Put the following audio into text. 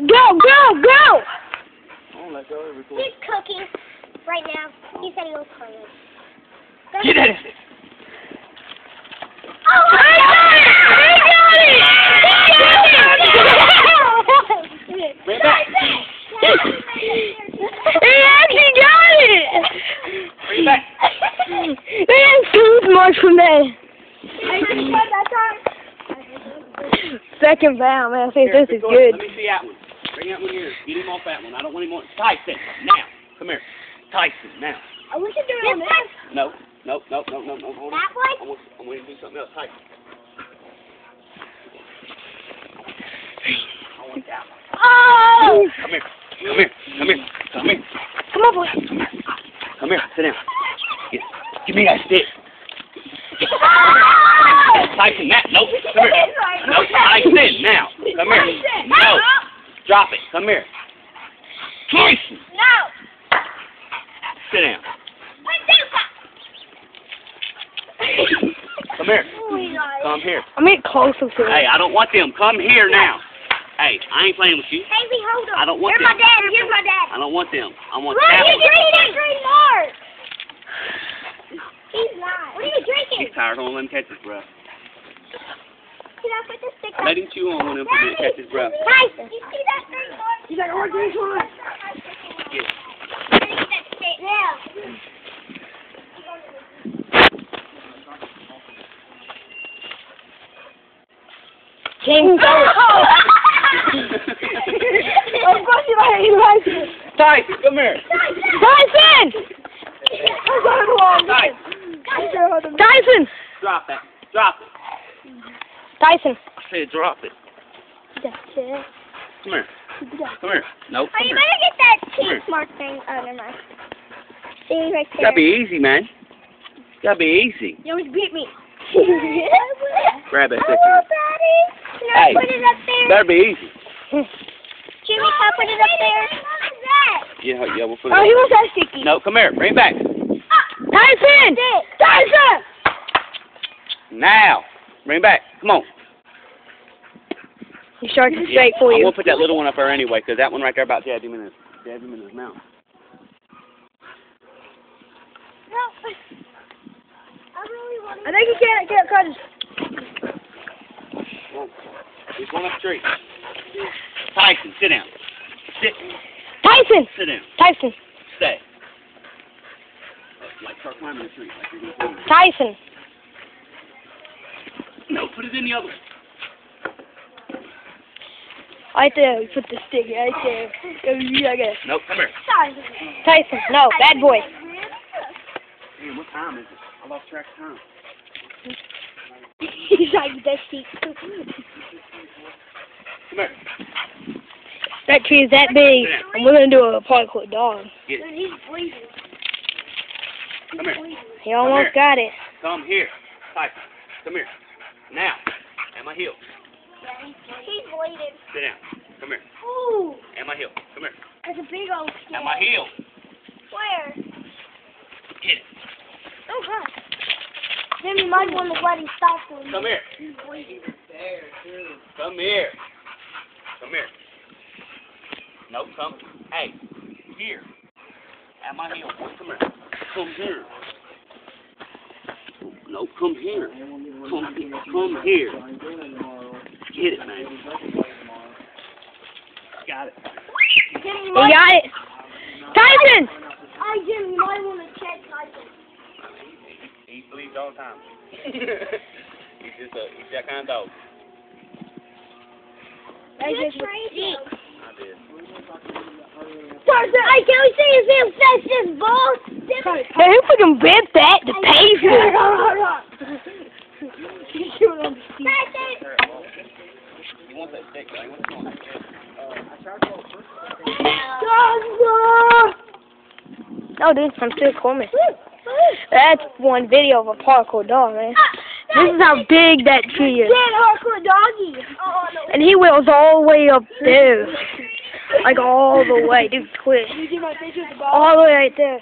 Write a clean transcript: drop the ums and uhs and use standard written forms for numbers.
Go, go, go! Oh, let go every He's cooking right now. He said he'll cook. Get it! Oh, I got it! Bring it back. He actually got it! Bring it back. They have food much from that. Second bound, man. I think Here, this is Victoria, good. Let me see that one. Bring that one here. Get him off that one. I don't want him on. Tyson, now. Come here. Tyson, now. I wish I could do this. No. Hold on. That one? I want you to do something else. Tyson. I want that one. Oh! Come here. Come on, boy. Come here. Sit down. Give me that stick. Tyson, now. Nope. Come here. No, Tyson, now. Come here. No. Drop it. Come here. Tyson. No. Sit down. Come here. Come here. I'm getting closer to it. Hey, I don't want them. Come here now. Hey, I ain't playing with you. Baby, hold on. I don't want Here's them. my dad. Here's my dad. I don't want them. I want Look, that he's one. drinking green mark. He's not. What are you drinking? He's tired. Don't let him catch his breath. Can I put this stick Let him chew on one of them for him to catch his breath. Tyson. You see that green mark? He's like, I want this one. Get it. Yeah. James, go. Of course you like it. Tyson, come here. Tyson! Tyson! Drop that. Drop it. Tyson. I said drop it. That's it. Come here. Come here. Nope. Oh, Come you here. better get that Come here. teeth mark thing. Oh, never mind. See, right there. Gotta be easy, man. Gotta be easy. You always beat me. Grab that Oh, stick. Daddy. Can I Hey. put it up there? Better be easy. Jimmy, can I put it up there? What is that? Yeah, we'll put it Oh, he up. wants that sticky. No, come here. Bring it back. Tyson! Tyson! Now. Bring it back. Come on. He's sharking straight for I'm you. going to put that little one up there anyway, because that one right there about jabbed him in his mouth. No. I really want to. I think he can't cut his... He's going up the tree. Tyson, sit down. Tyson! Sit down. Tyson. Stay. Like start climbing the tree. Like you're going to climb it. Tyson. No, put it in the other one. Right there. We put the stick right there. I guess. No, come here. Tyson. No, bad boy. Man, what time is it? I lost track of time. He's like that stick. Come here. That tree is that big, and we're gonna do a Parqor Dog. Get it. He's bleeding. Come here. He almost got it. Come here. Tyson, come here. Now. At my heel. He's bleeding. Sit down. Come here. Ooh. At my heel. Come here. That's a big old skin. At my heel. Where? Get it. Oh, God. Jimmy might want to let him stop for me. Come here. He's bleeding. Come here. Come here. No, come. Hey. Here. At my heel. Come here. Come here. No, come here. Come here. Get it, man. Got it. Jimmy, He got it. Tyson! Hi, Jimmy. You might want to check Tyson. He bleeds all the time. he's that kind of dog. That's just crazy. I did. Tarzan, I can't see his little face, his balls. Hey, who fucking bent that to pavement? He wants that stick, man. What's going on? No, dude, I'm still coming. That's one video of a Parqor Dog, man. This is how big that tree is. Parqor Doggy. And he wheels all the way up there. Like all the way. Dude, quit. All the way right there.